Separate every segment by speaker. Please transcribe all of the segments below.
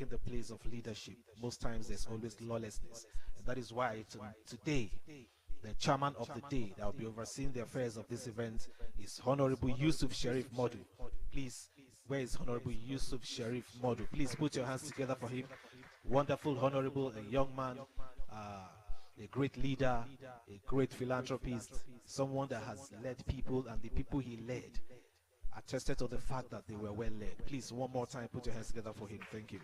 Speaker 1: taking the place of leadership. Most times there's always lawlessness. And that is why today, the chairman of the day that will be overseeing the affairs of this event is Honorable Yusuf Sharif Modu. Please, where is Honorable Yusuf Sharif Modu? Please put your hands together for him. Wonderful, honorable, a young man, a great leader, a great philanthropist, someone that has led people, and the people he led attested to the fact that they were well led. Please, one more time, put your hands together for him. Thank you.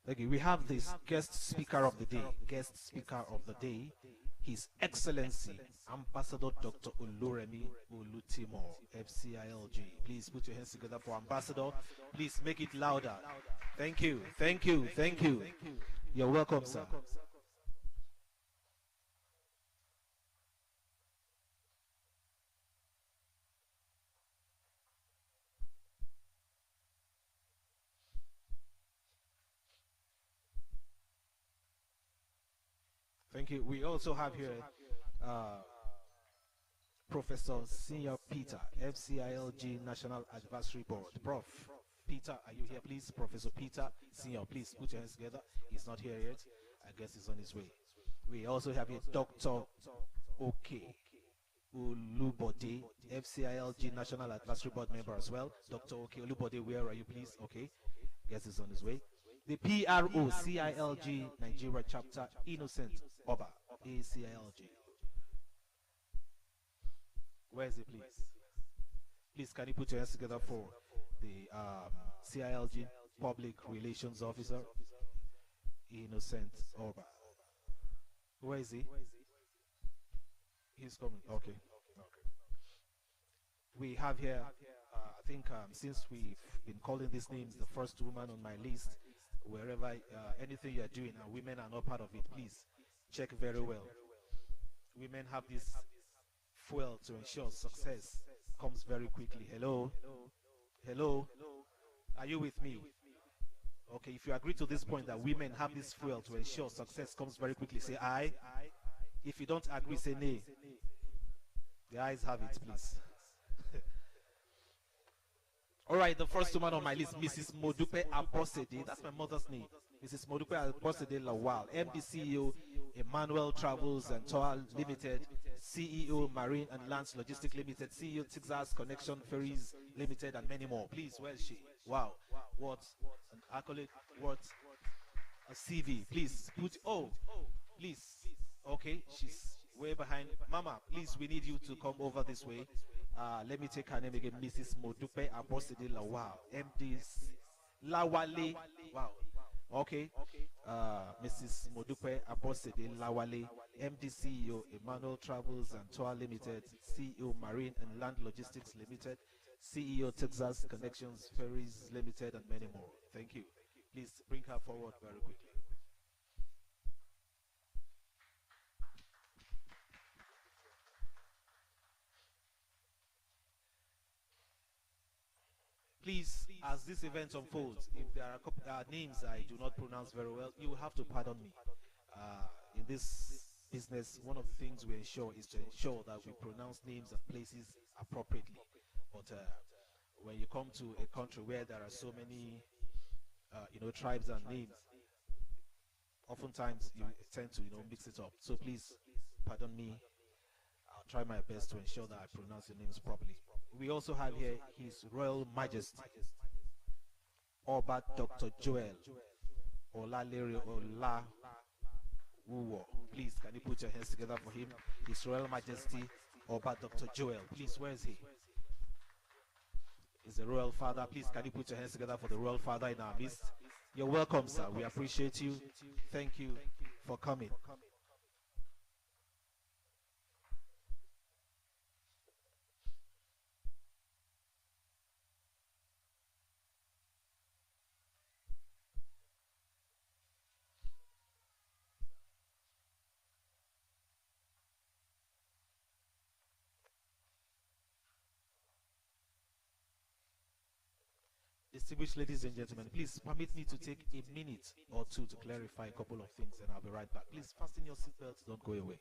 Speaker 1: Okay, we have this guest speaker of the day. Guest speaker of the day, His Excellency Ambassador Dr. Oluremi Olutimo, FCILG. Please put your hands together for Ambassador. Please make it louder. Thank you, thank you, thank you. You're welcome, sir. Thank you. We also have here Professor Senior Peter, FCILG National Advisory Board. Prof. Peter, are you here, please? Professor Peter Senior, please put your hands together. He's not here yet. I guess he's on his way. We also have here Dr. OK Olubode, FCILG National Advisory Board member as well. Dr. OK Olubode, where are you, please? Okay. Guess he's on his way. The PRO CILG Nigeria chapter, Innocent Oba, ACILG. Where is it, please? Please, can you put your hands together for the CILG Public Relations Officer, Innocent Oba? Where is he? He's coming. Okay. We have here, I think, since we've been calling these names, the first woman on my list, wherever anything you are doing and women are not part of it, please check very well. Women have this fuel to ensure success comes very quickly. Hello? Hello? Are you with me? Okay, if you agree to this point that women have this fuel to ensure success comes very quickly, say aye. If you don't agree, say nay. The ayes have it, please. All right, the first woman on my list, Mrs. Modupe Abosede. That's my mother's name. Mrs. Modupe Abosede Lawal, MD CEO, Emmanuel Travels and Tour Limited, CEO, Marine and Lands Logistics Limited, CEO, Texas Connection Ferries Limited, and many more. Please, where is she? Wow, what an accolade, what a CV. Please, put, oh, please. Okay, she's way behind. Mama, please, we need you to come over this way. Let me take her name again, Mrs. Modupe Abosede Lawal, MD Lawale. Wow. Okay. Mrs. Modupe Abosede Lawale, MD CEO, Emmanuel Travels and Tour Limited, CEO, Marine and Land Logistics Limited, CEO, Texas Connections Ferries Limited, and many more. Thank you. Please bring her forward very quickly. Please, as this event unfolds, if there are names I do not pronounce very well, you will have to pardon me. In this business, one of the things we ensure is to ensure that we pronounce names and places appropriately. But when you come to a country where there are so many, tribes and names, oftentimes you tend to, mix it up. So please, pardon me. I'll try my best to ensure that I pronounce your names properly. We also have here His Royal Majesty Oba Dr. Joel Olalere Ola Wuwo. Please, can you put your hands together for him? His Royal Majesty Oba Dr. Joel. Please, where is he? He's the Royal Father. Please, can you put your hands together for the Royal Father in our midst? You're welcome, sir. We appreciate you. Thank you for coming. Distinguished ladies and gentlemen, please permit me to take a minute or two to clarify a couple of things, and I'll be right back. Please fasten your seatbelts, don't go away.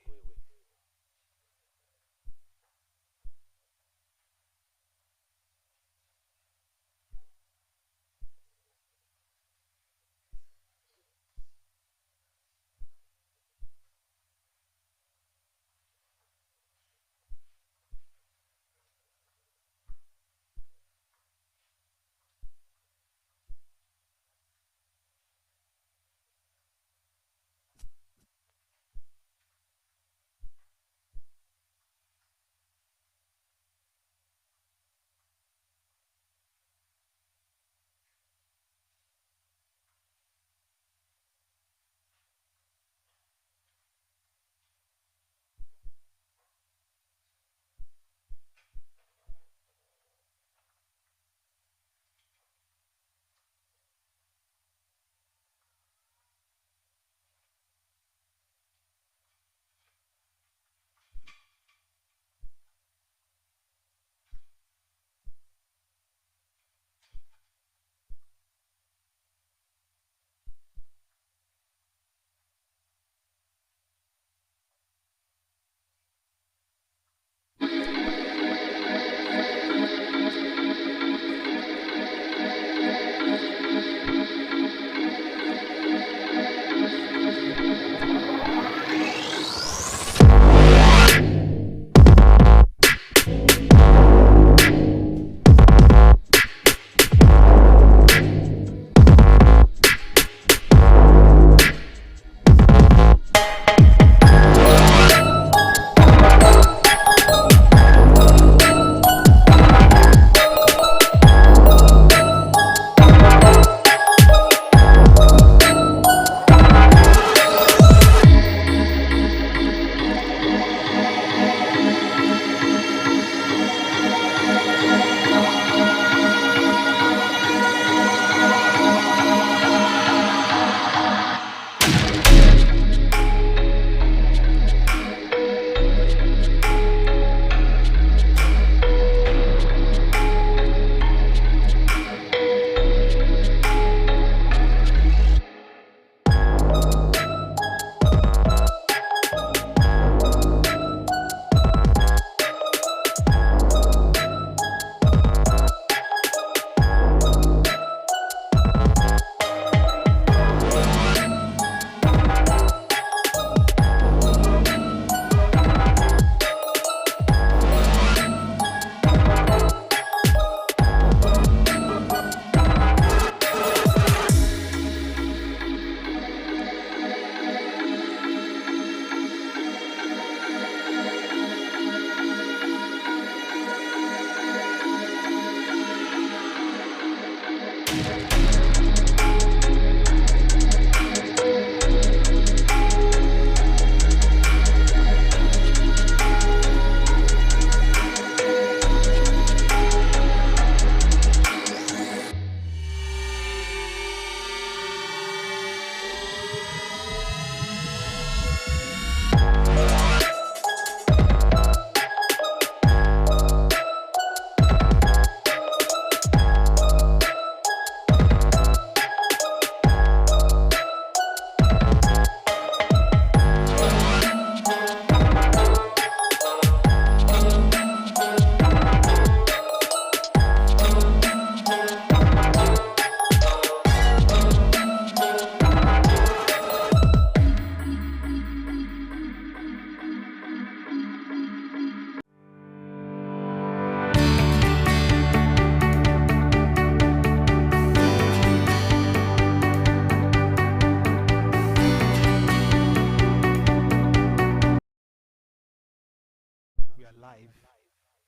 Speaker 1: Live,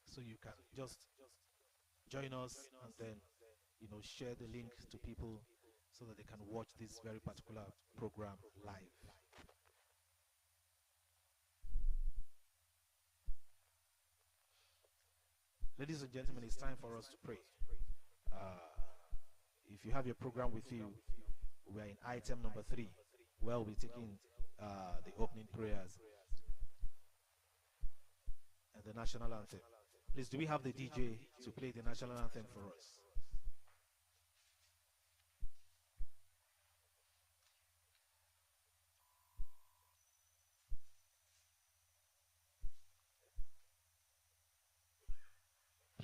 Speaker 1: so you can just join us and then share the link to people so that they can watch this very particular program live. Ladies and gentlemen, it's time for us to pray. If you have your program with you, we are in item number 3, where we'll be taking the opening prayers and the national anthem. Please, do we have the DJ to play the national anthem for us?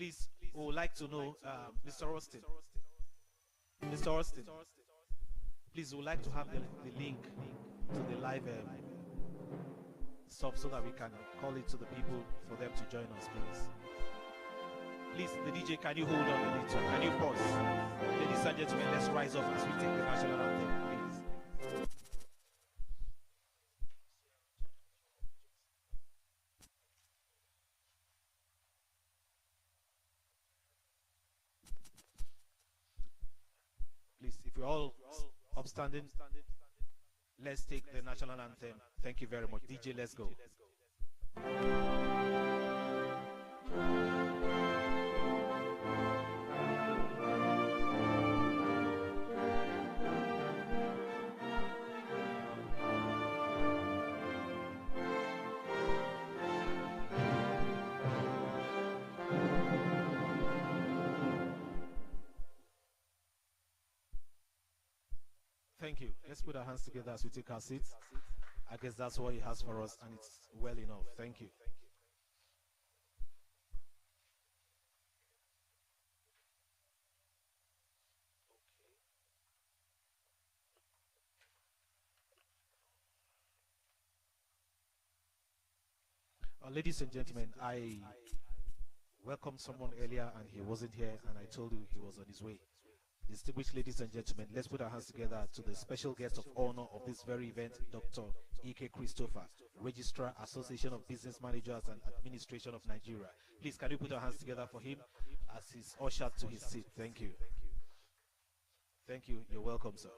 Speaker 1: Please, we would like to know, Mr. Austin. Mr. Austin, please, we would like to have the link to the live stuff so that we can call it to the people for them to join us, please. Please, the DJ, can you hold on a little? Can you pause? Ladies and gentlemen, let's rise up as we take the national anthem, please. Please, if you're all upstanding, let's take the national anthem. Thank you very much. DJ, let's go. Thank you. Let's put our hands together as we take our seats. I guess that's what he has for us, and it's well enough. Thank you. Ladies and gentlemen, I welcomed someone earlier and he wasn't here, and I told you he was on his way. Distinguished ladies and gentlemen, let's put our hands together to the special guest of honor of this very event, Dr. Ike Christopher, Registrar, Association of Business Managers and Administration of Nigeria. Please, can you put our hands together for him as he's ushered to his seat? Thank you. Thank you. You're welcome, sir.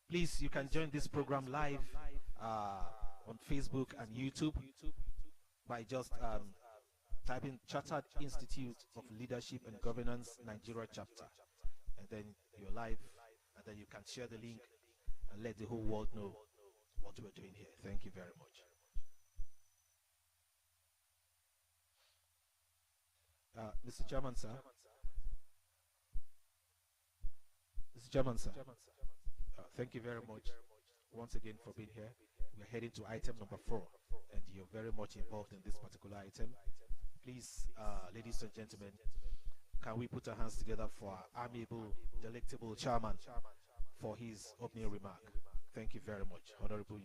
Speaker 1: Please, you can join this program live on Facebook and YouTube by just typing Chartered Institute of Leadership and Governance Nigeria chapter, and then you're live, and then you can share the link and let the whole world know what we're doing here. Thank you very much. Mr. Chairman, sir. Mr. Chairman, sir. Thank you very much once again for being here. We're heading to item number 4, and you're very much involved in this particular item. Please, ladies and gentlemen, can we put our hands together for our amiable, delectable chairman for his opening remark? Thank you very much, Honorable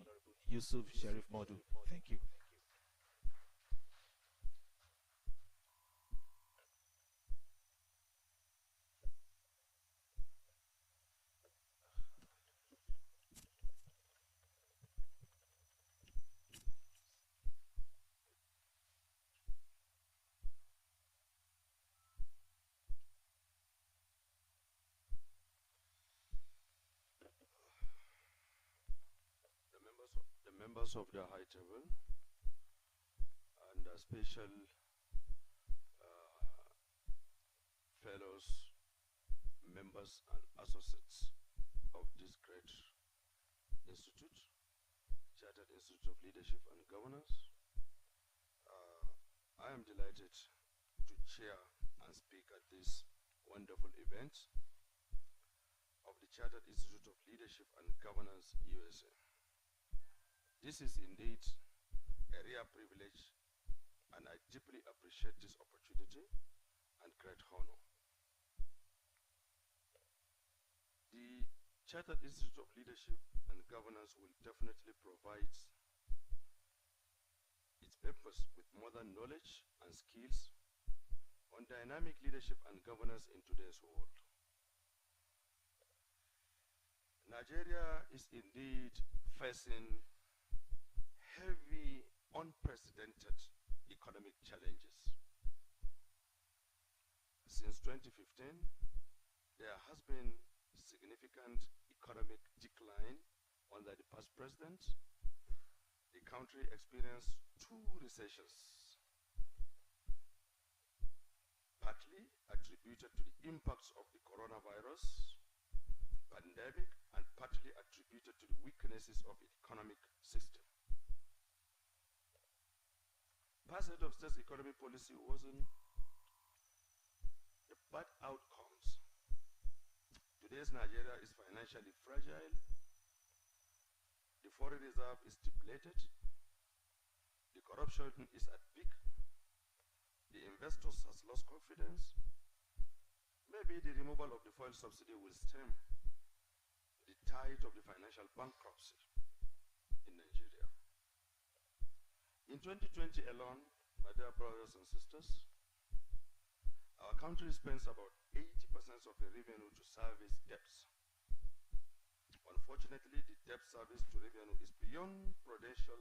Speaker 1: Yusuf Sheriff Modu. Thank you.
Speaker 2: Members of the high table and special fellows, members and associates of this great institute, Chartered Institute of Leadership and Governance. I am delighted to chair and speak at this wonderful event of the Chartered Institute of Leadership and Governance USA. This is indeed a rare privilege, and I deeply appreciate this opportunity and great honor. The Chartered Institute of Leadership and Governance will definitely provide its members with modern knowledge and skills on dynamic leadership and governance in today's world. Nigeria is indeed facing heavy, unprecedented economic challenges. Since 2015, there has been significant economic decline under the past president. The country experienced 2 recessions, partly attributed to the impacts of the coronavirus pandemic and partly attributed to the weaknesses of the economic system. Past head of state's economic policy wasn't the bad outcomes. Today's Nigeria is financially fragile, The foreign reserve is depleted. The corruption is at peak. The investors has lost confidence. Maybe the removal of the fuel subsidy will stem the tide of the financial bankruptcy in Nigeria. In 2020 alone, my dear brothers and sisters, our country spends about 80% of the revenue to service debts. Unfortunately, the debt service to revenue is beyond prudential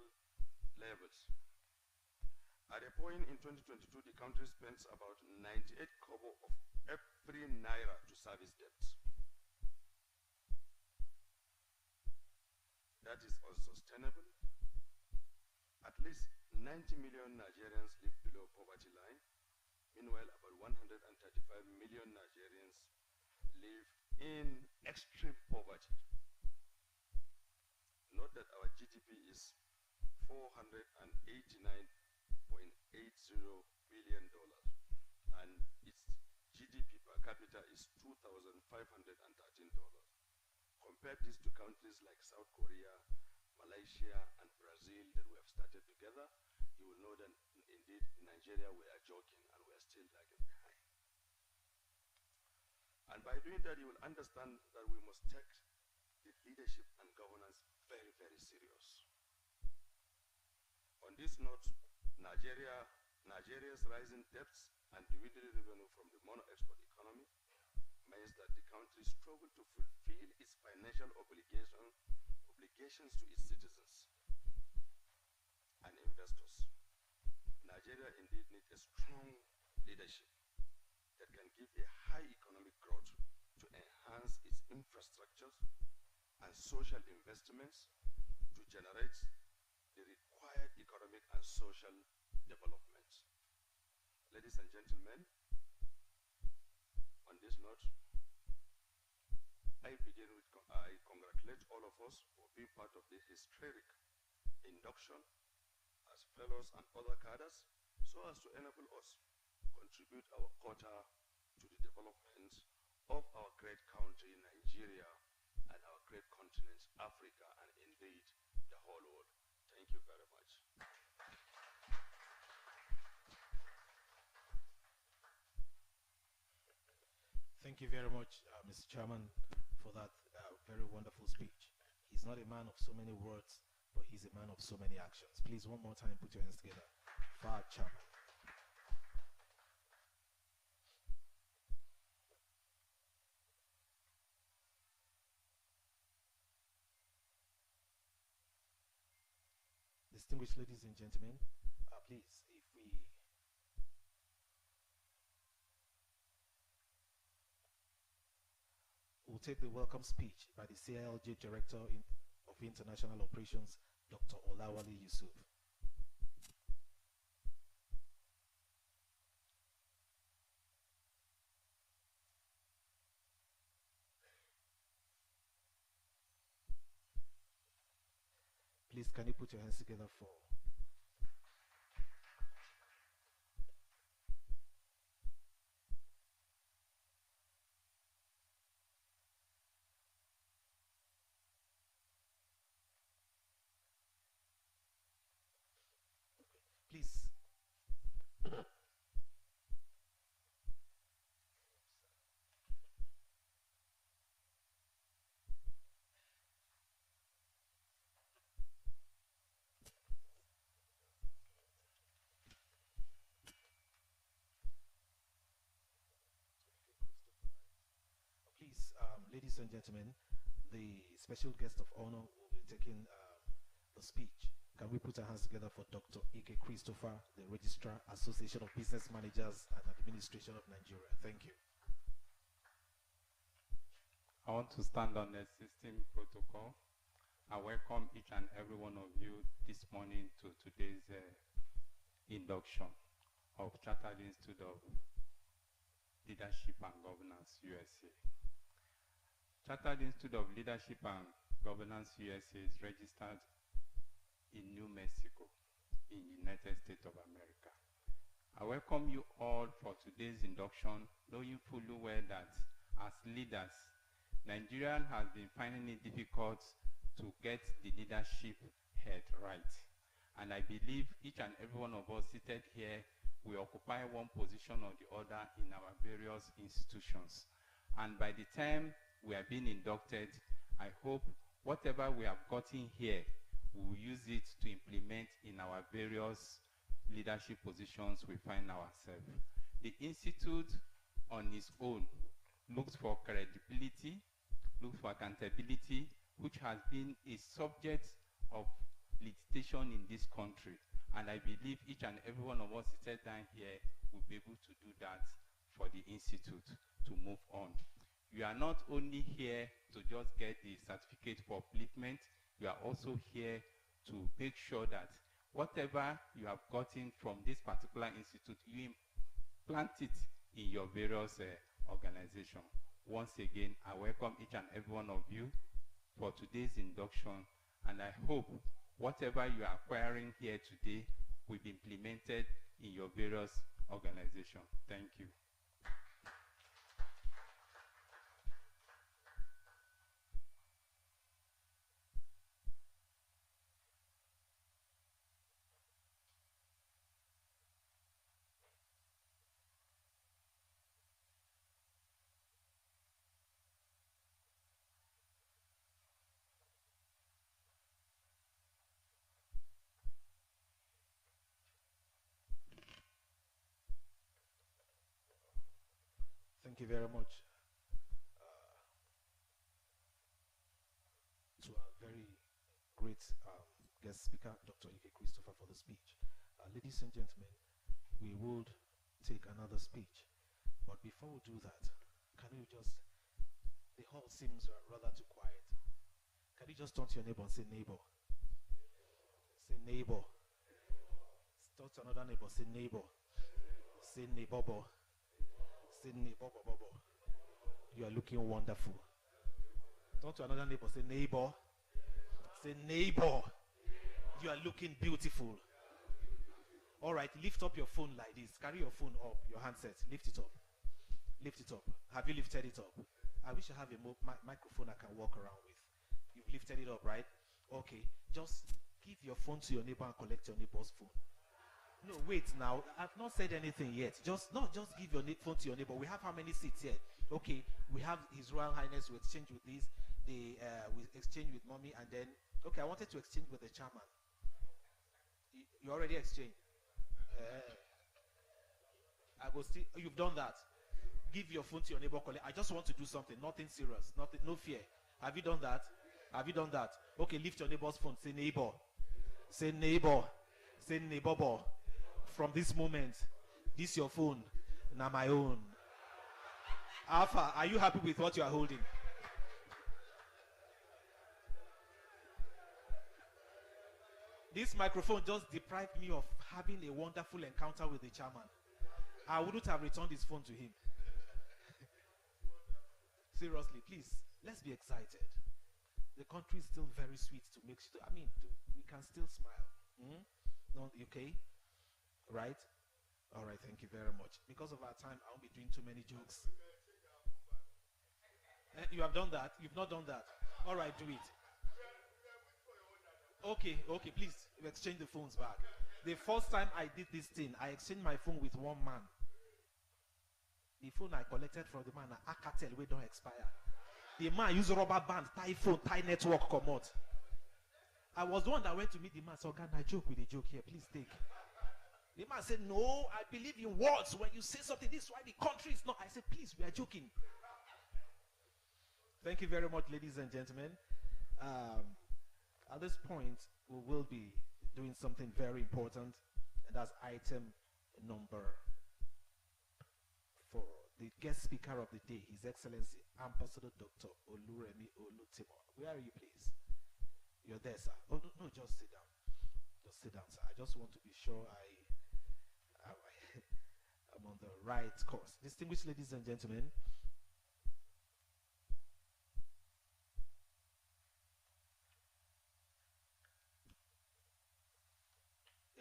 Speaker 2: levels. At a point in 2022, the country spends about 98 kobo of every naira to service debts. That is unsustainable. At least 90 million Nigerians live below poverty line. Meanwhile, about 135 million Nigerians live in extreme poverty. Note that our GDP is $489.80 billion, and its GDP per capita is $2,513. Compare this to countries like South Korea, Malaysia, and Brazil that we have started together, you will know that indeed in Nigeria we are joking and we are still lagging behind. And by doing that, you will understand that we must take the leadership and governance very, very serious. On this note, Nigeria's rising debts and dwindling revenue from the mono-export economy means that the country struggles to fulfill its financial obligations to its citizens and investors. Nigeria indeed needs a strong leadership that can give a high economic growth to enhance its infrastructures and social investments to generate the required economic and social development. Ladies and gentlemen, on this note, I congratulate all of us for being part of this historic induction as fellows and other cadres, so as to enable us contribute our quota to the development of our great country, Nigeria, and our great continent, Africa, and indeed the whole world. Thank you very much.
Speaker 1: Thank you very much, Mr. Chairman, for that very wonderful speech. He's not a man of so many words, but he's a man of so many actions. Please, one more time, put your hands together for our chairman. Distinguished ladies and gentlemen, please, if we will take the welcome speech by the CILG Director of International Operations, Dr. Olawale Yusuf. Please, can you put your hands together for please. Please, ladies and gentlemen, the special guest of honor will be taking the speech. Can we put our hands together for Dr. Ike Christopher, the Registrar, Association of Business Managers and Administration of Nigeria? Thank you.
Speaker 3: I want to stand on the system protocol. I welcome each and every one of you this morning to today's induction of Chartered Institute of Leadership and Governance, USA. Chartered Institute of Leadership and Governance, USA is registered in New Mexico, in the United States of America. I welcome you all for today's induction, knowing fully well that as leaders, Nigeria has been finding it difficult to get the leadership head right. And I believe each and every one of us seated here, we occupy one position or the other in our various institutions. And by the time we are being inducted, I hope whatever we have gotten here, we will use it to implement in our various leadership positions we find ourselves. The Institute on its own looks for credibility, looks for accountability, which has been a subject of litigation in this country. And I believe each and every one of us seated down here will be able to do that for the Institute to move on. You are not only here to just get the certificate for upliftment, you are also here to make sure that whatever you have gotten from this particular institute, you implant it in your various organization. Once again, I welcome each and every one of you for today's induction, and I hope whatever you are acquiring here today will be implemented in your various organizations. Thank you.
Speaker 1: Thank you very much to our very great guest speaker, Dr. Ike Christopher, for the speech. Ladies and gentlemen, we would take another speech. But before we do that, can you just, the hall seems rather too quiet. Can you just turn to your neighbor and say neighbor? Say neighbor. Talk to another neighbor, say neighbor. Say neighbor. Say neighbor. You are looking wonderful. Talk to another neighbor, say neighbor. Say neighbor. You are looking beautiful. All right, lift up your phone like this. Carry your phone up, your handset. Lift it up. Lift it up. Have you lifted it up? I wish I have a microphone I can walk around with. You've lifted it up, right? Okay. Just give your phone to your neighbor and collect your neighbor's phone. No, wait now. I've not said anything yet. Just give your phone to your neighbor. We have how many seats here? Okay, we have His Royal Highness. We exchange with this. We exchange with mommy, and then okay. I wanted to exchange with the chairman. You already exchanged. I go see. You've done that. Give your phone to your neighbor. Collect. I just want to do something. Nothing serious. Nothing. No fear. Have you done that? Have you done that? Okay. Lift your neighbor's phone. Say neighbor. Say neighbor. Say neighbor. From this moment, this your phone, now my own. Alpha, are you happy with what you are holding? This microphone just deprived me of having a wonderful encounter with the chairman. I wouldn't have returned his phone to him. Seriously, please, let's be excited. The country is still very sweet to make sure. I mean, we can still smile. No, okay? Right? All right, thank you very much. Because of our time, I won't be doing too many jokes. You have done that? You've not done that? All right, do it. Okay, please, exchange the phones back. The first time I did this thing, I exchanged my phone with one man. The phone I collected from the man, Akatel, we don't expire. The man used rubber band, tie phone, tie network, come out. I was the one that went to meet the man. So, can I joke with a joke here? Please take. The man said, no, I believe in words. When you say something, this is why the country is not. I said, please, we are joking. Thank you very much, ladies and gentlemen. At this point, we will be doing something very important. And that's item number 4. The guest speaker of the day, His Excellency, Ambassador Dr. Oluremi Olutimo. Where are you, please? You're there, sir. Oh, no, just sit down. Just sit down, sir. I just want to be sure I'm on the right course. Distinguished ladies and gentlemen,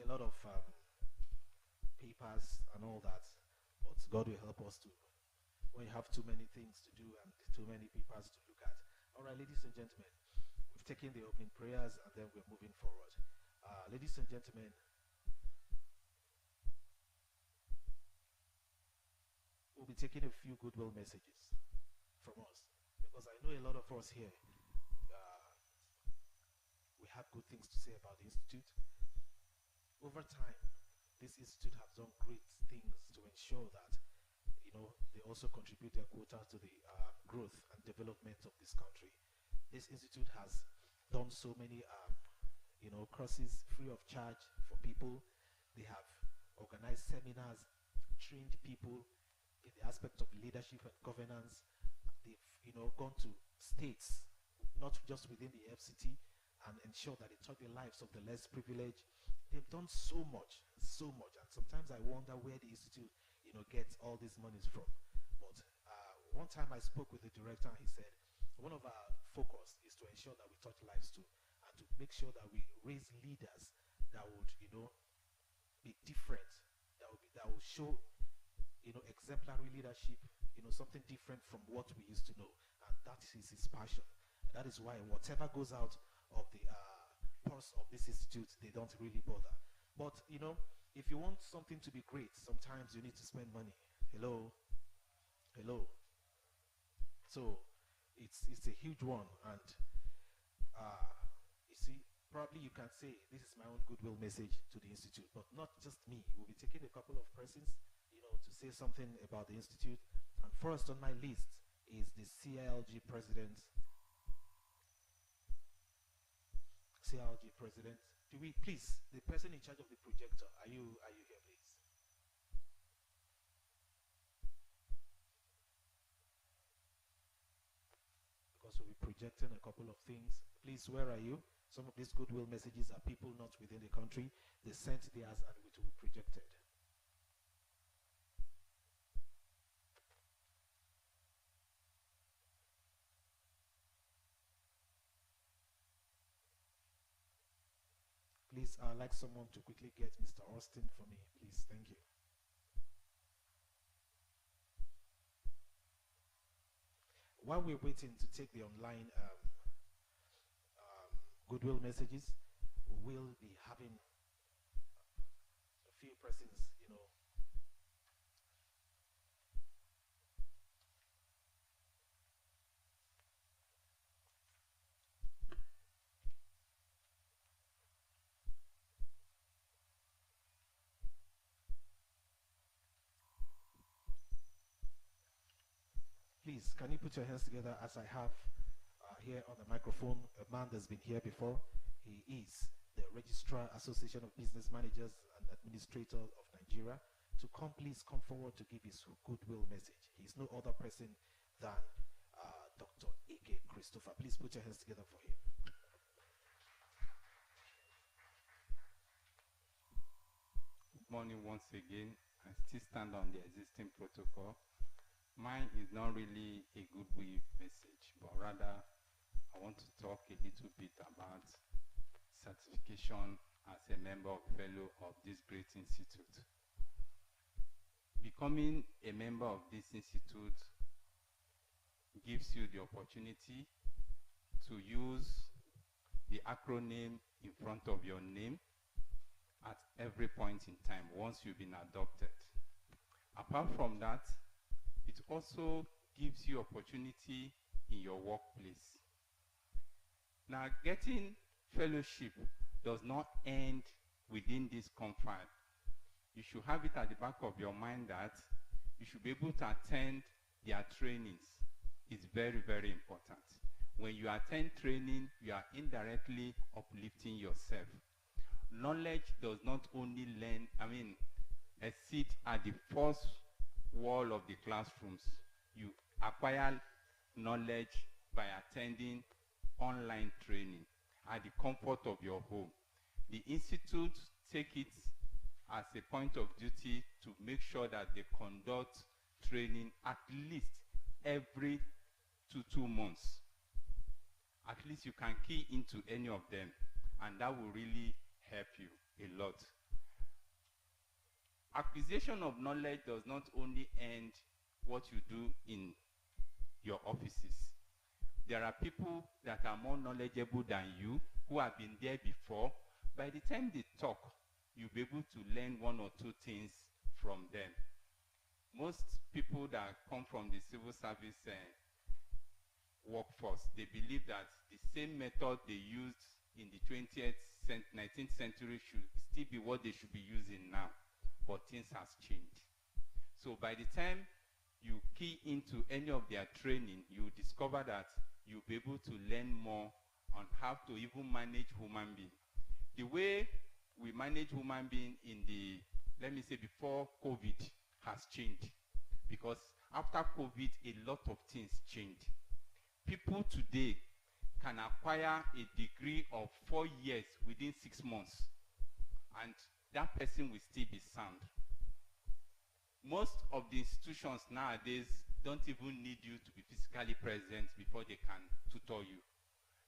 Speaker 1: a lot of papers and all that, but God will help us to, when you have too many things to do and too many papers to look at. All right, ladies and gentlemen, we've we've taken the opening prayers, and then we're moving forward. Ladies and gentlemen, we'll be taking a few goodwill messages from us, because I know a lot of us here, we have good things to say about the Institute. Over time, this Institute has done great things to ensure that, you know, they also contribute their quota to the growth and development of this country. This Institute has done so many, you know, courses free of charge for people. They have organized seminars, trained people in the aspect of leadership and governance. They've, you know, gone to states, not just within the FCT, and ensure that they touch the lives of the less privileged. They've done so much, and sometimes I wonder where the Institute, you know, gets all these monies from. But one time I spoke with the director, and he said one of our focus is to ensure that we touch lives too, and to make sure that we raise leaders that would, you know, be different, that will show, you know, exemplary leadership, you know, something different from what we used to know, and that is his passion. And that is why whatever goes out of the purse of this Institute, they don't really bother. But, you know, if you want something to be great, sometimes you need to spend money. Hello. So it's a huge one, and you see, probably you can say this is my own goodwill message to the Institute, but not just me. We'll be taking a couple of persons, you know, to say something about the Institute. And first on my list is the CILG president. Do we please, the person in charge of the projector, are you here, please? Because we'll be projecting a couple of things. Please, where are you? Some of these goodwill messages are people not within the country. They sent theirs and it will be projected. Please, I'd like someone to quickly get Mr. Austin for me, please. Thank you. While we're waiting to take the online goodwill messages, we will be having a few persons, you know, please, can you put your hands together as I have here on the microphone a man that's been here before. He is the Registrar Association of Business Managers and Administrators of Nigeria. To please come forward to give his goodwill message. He's no other person than Dr. Ike Christopher. Please put your hands together for him.
Speaker 3: Good morning once again. I still stand on the existing protocol. Mine is not really a goodwill message, but rather I want to talk a little bit about certification as a member of fellow of this great institute. Becoming a member of this institute gives you the opportunity to use the acronym in front of your name at every point in time once you've been adopted. Apart from that, it also gives you opportunity in your workplace. Now, getting fellowship does not end within this confine. You should have it at the back of your mind that you should be able to attend their trainings. It's very, very important. When you attend training, you are indirectly uplifting yourself. Knowledge does not only sit at the first wall of the classrooms. You acquire knowledge by attending online training at the comfort of your home. The institute take it as a point of duty to make sure that they conduct training at least every 2 months. At least you can key into any of them, and that will really help you a lot. Acquisition of knowledge does not only end what you do in your offices. there are people that are more knowledgeable than you, who have been there before. By the time they talk, you'll be able to learn one or two things from them. Most people that come from the civil service workforce, they believe that the same method they used in the 19th century should still be what they should be using now, but things has changed. So by the time you key into any of their training, you discover that you'll be able to learn more on how to even manage human beings. The way we manage human beings in the, let me say, before COVID has changed, because after COVID, a lot of things changed. People today can acquire a degree of 4 years within 6 months, and that person will still be sound. Most of the institutions nowadays don't even need you to be physically present before they can tutor you.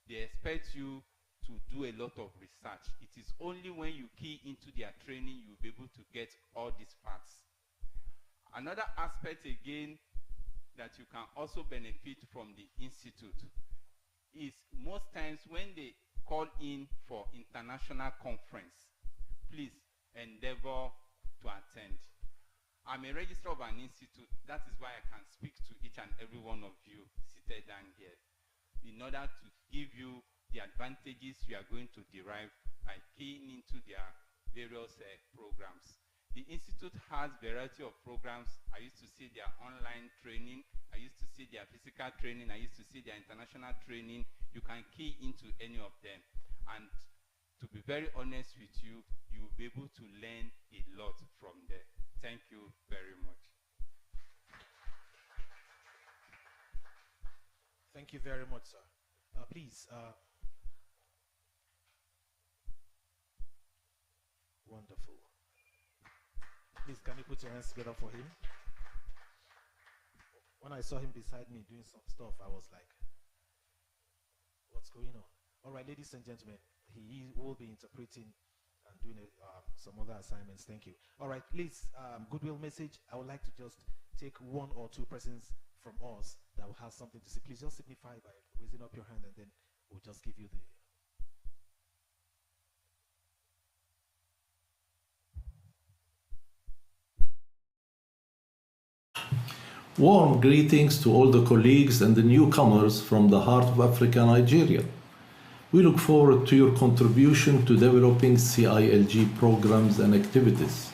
Speaker 3: They expect you to do a lot of research. It is only when you key into their training you'll be able to get all these facts. Another aspect again that you can also benefit from the institute is most times when they call in for international conference, please endeavor to attend. I'm a registrar of an institute. That is why I can speak to each and every one of you seated down here, in order to give you the advantages you are going to derive by keying into their various programs. The institute has a variety of programs. I used to see their online training. I used to see their physical training. I used to see their international training. You can key into any of them. And to be very honest with you, you'll be able to learn a lot from there. Thank you very much.
Speaker 1: Thank you very much, sir. Please. Wonderful. Please, can you put your hands together for him? When I saw him beside me doing some stuff, I was like, what's going on? All right, ladies and gentlemen, he will be interpreting and doing some other assignments. Thank you. All right, please, goodwill message. I would like to just take 1 or 2 persons from us that will have something to say. Please just signify by raising up your hand, and then we'll just give you the...
Speaker 4: Warm greetings to all the colleagues and the newcomers from the heart of Africa, Nigeria. We look forward to your contribution to developing CILG programs and activities.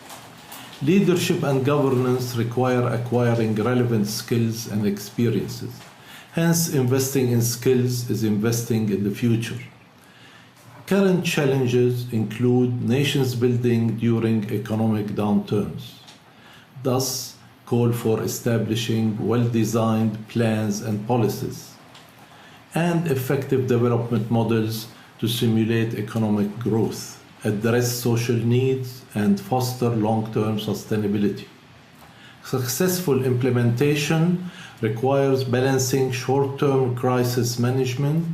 Speaker 4: Leadership and governance require acquiring relevant skills and experiences. Hence, investing in skills is investing in the future. Current challenges include nations building during economic downturns. Thus, call for establishing well-designed plans and policies, and effective development models to simulate economic growth, address social needs, and foster long-term sustainability. Successful implementation requires balancing short-term crisis management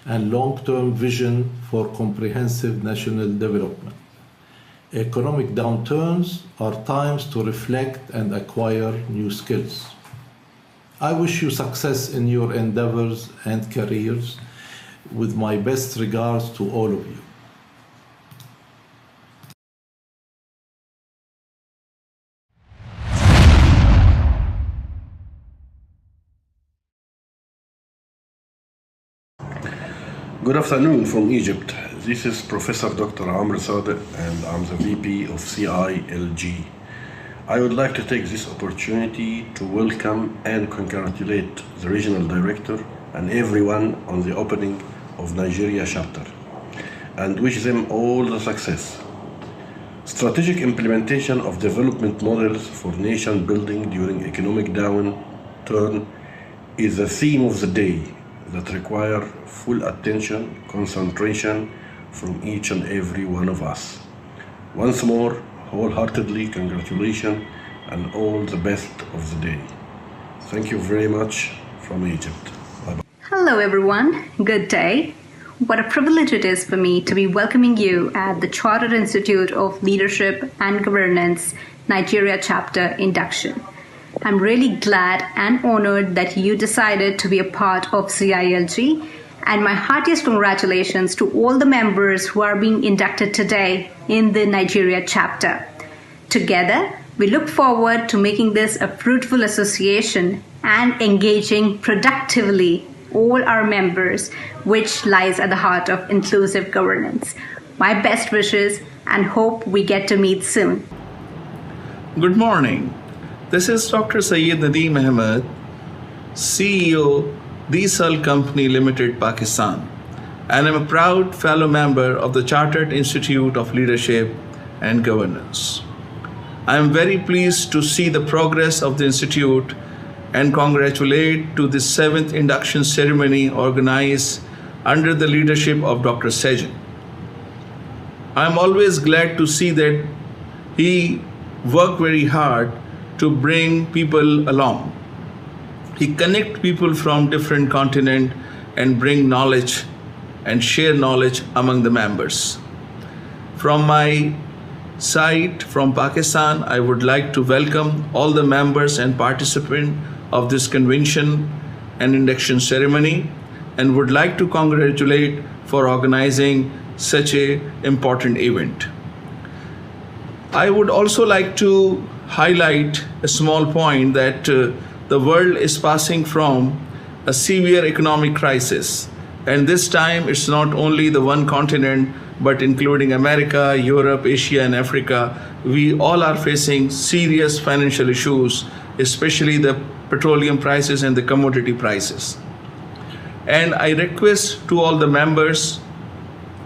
Speaker 4: and long-term vision for comprehensive national development. Economic downturns are times to reflect and acquire new skills. I wish you success in your endeavors and careers, with my best regards to all of you.
Speaker 5: Good afternoon from Egypt. This is Professor Dr. Amr Sadiq, and I'm the VP of CILG. I would like to take this opportunity to welcome and congratulate the Regional Director and everyone on the opening of Nigeria chapter, and wish them all the success. Strategic implementation of development models for nation building during economic downturn is the theme of the day that require full attention, concentration from each and every one of us. Once more, wholeheartedly congratulations and all the best of the day. Thank you very much from Egypt. Bye-bye.
Speaker 6: Hello everyone, good day. What a privilege it is for me to be welcoming you at the Chartered Institute of Leadership and Governance Nigeria Chapter Induction. I'm really glad and honored that you decided to be a part of CILG, and my heartiest congratulations to all the members who are being inducted today in the Nigeria chapter. Together, we look forward to making this a fruitful association and engaging productively all our members, which lies at the heart of inclusive governance. My best wishes and hope we get to meet soon.
Speaker 7: Good morning. This is Dr. Syed Nadeem Ahmed, CEO, The Cilg Company Limited, Pakistan, and I'm a proud fellow member of the Chartered Institute of Leadership and Governance. I am very pleased to see the progress of the Institute and congratulate to the 7th induction ceremony organized under the leadership of Dr. Cilg. I am always glad to see that he worked very hard to bring people along. He connects people from different continents and bring knowledge and share knowledge among the members. From my side, from Pakistan, I would like to welcome all the members and participants of this convention and induction ceremony and would like to congratulate for organizing such an important event. I would also like to highlight a small point that the world is passing from a severe economic crisis. And this time it's not only the one continent, but including America, Europe, Asia, and Africa. We all are facing serious financial issues, especially the petroleum prices and the commodity prices. And I request to all the members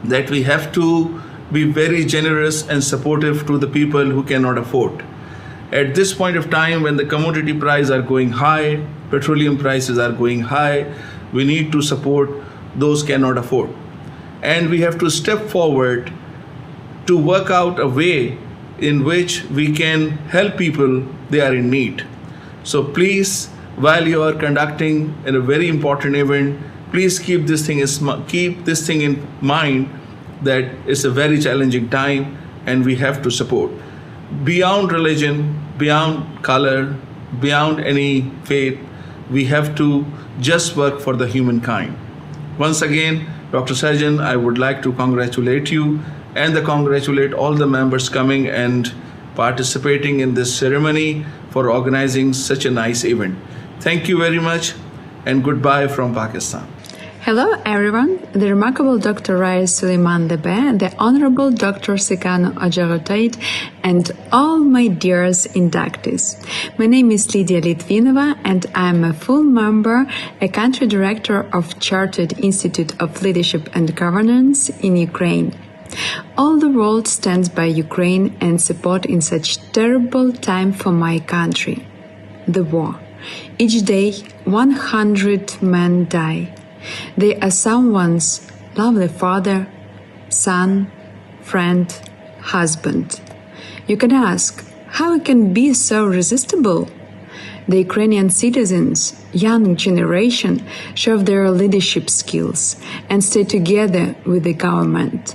Speaker 7: that we have to be very generous and supportive to the people who cannot afford. At this point of time, when the commodity prices are going high, petroleum prices are going high, we need to support those cannot afford. And we have to step forward to work out a way in which we can help people they are in need. So please, while you are conducting a very important event, please keep this thing in mind that it's a very challenging time and we have to support. Beyond religion, beyond color, beyond any faith, we have to just work for the humankind. Once again, Dr. Sajjan, I would like to congratulate you and congratulate all the members coming and participating in this ceremony for organizing such a nice event. Thank you very much and goodbye from Pakistan.
Speaker 8: Hello everyone, the remarkable Dr. Rais Suleiman Debe, the Honorable Dr. Sikano Ajarotait, and all my dearest inductees. My name is Lydia Litvinova and I am a full member, a country director of Chartered Institute of Leadership and Governance in Ukraine. All the world stands by Ukraine and support in such terrible time for my country. The war. Each day, 100 men die. They are someone's lovely father, son, friend, husband. You can ask, how it can be so resistible? The Ukrainian citizens, young generation, show their leadership skills and stay together with the government.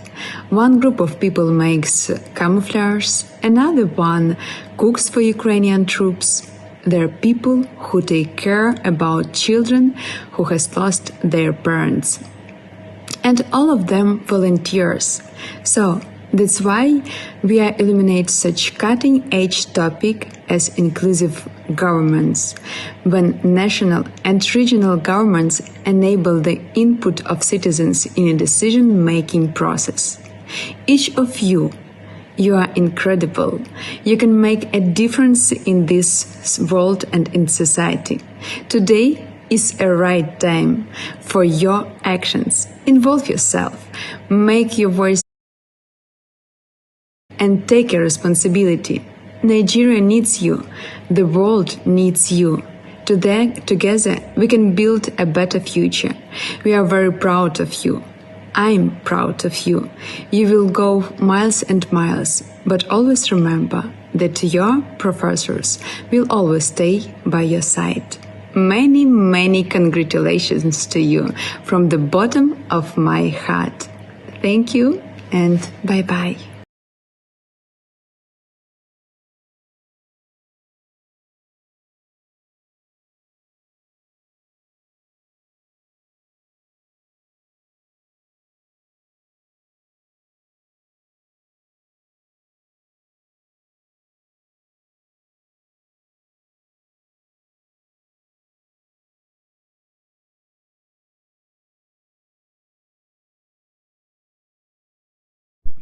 Speaker 8: One group of people makes camouflage, another one cooks for Ukrainian troops. There are people who take care about children who has lost their parents. And all of them volunteers. So that's why we are illuminate such cutting-edge topic as inclusive governments, when national and regional governments enable the input of citizens in a decision-making process. Each of you are incredible. You can make a difference in this world and in society. Today is a right time for your actions. Involve yourself. Make your voice and take a responsibility. Nigeria needs you. The world needs you. Together, we can build a better future. We are very proud of you. I'm proud of you. You will go miles and miles, but always remember that your professors will always stay by your side. Many, many congratulations to you from the bottom of my heart. Thank you and bye-bye.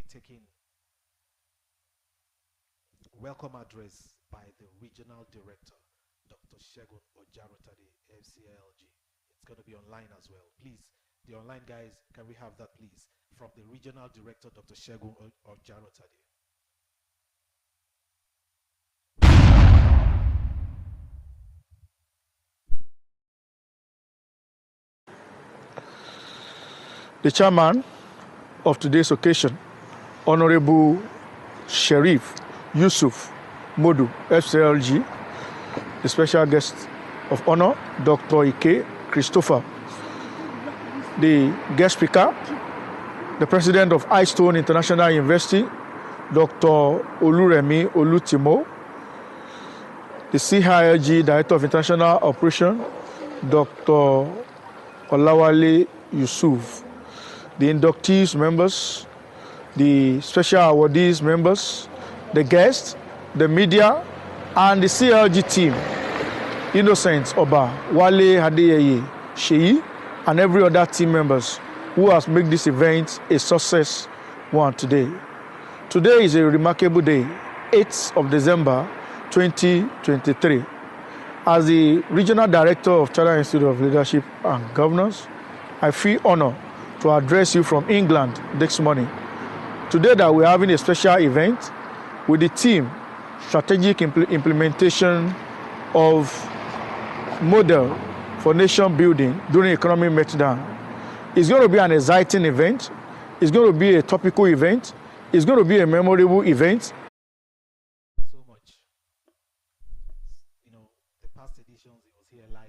Speaker 1: taking welcome address by the Regional Director, Dr. Cilg, FCILG. It's going to be online as well. Please, the online guys, can we have that, please? From the Regional Director, Dr. Cilg.
Speaker 9: The chairman of today's occasion, Honorable Sheriff Yusuf Modu, FCLG, the special guest of honor, Dr. Ike Christopher, the guest speaker, the president of iStone International University, Dr. Oluremi Olutimo, the CILG Director of International Operation, Dr. Olawale Yusuf, the inductees members, the special awardees members, the guests, the media, and the CLG team, Innocent Oba, Wale Hadeyeye, Sheyi, and every other team members who has made this event a success one today. Today is a remarkable day, 8th of December 2023. As the Regional Director of Chartered Institute of Leadership and Governance, I feel honored to address you from England this morning. Today that we're having a special event with the team, Strategic Implementation of Model for Nation Building during Economic Meltdown. It's going to be an exciting event. It's going to be a topical event. It's going to be a memorable event.
Speaker 1: So much. You know, the past editions, it was here live.